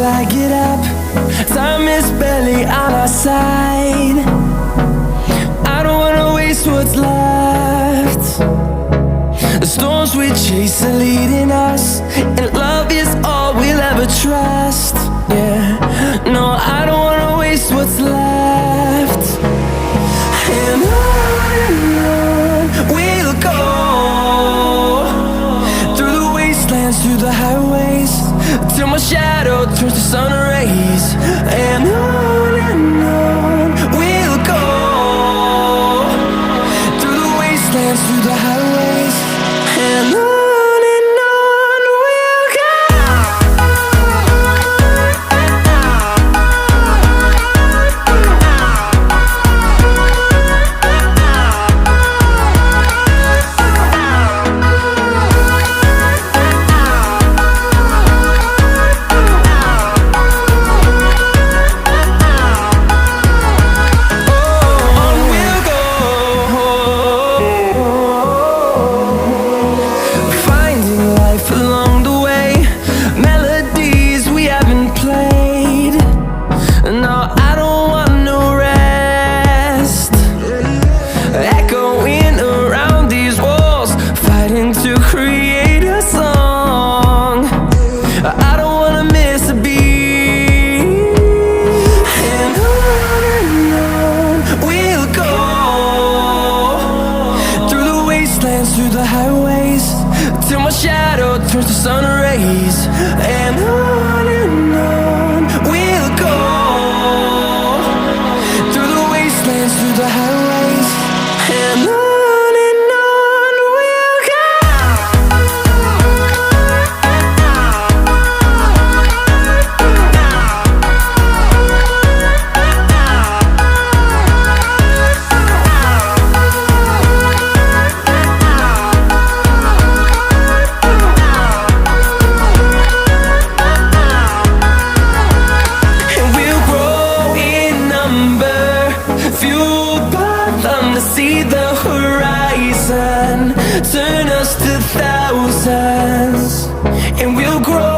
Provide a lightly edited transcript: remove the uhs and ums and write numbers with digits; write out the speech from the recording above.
till I get up. Time is barely on our side. I don't wanna waste what's left. The storms we chase are leading us, and love is all we'll ever trust. Yeah, no, I don't wanna waste what's left. And on we'll go, through the wastelands, through the highways, till my shadow turns to sun rays. And on we'll go, through the wastelands, through the highways, and on. To create a song, I don't wanna miss a beat. And on we'll go, through the wastelands, through the highways, till my shadow turns to sun rays. And on we'll go, through the wastelands, through the highways, and on. See the horizon turn us to thousands, and we'll grow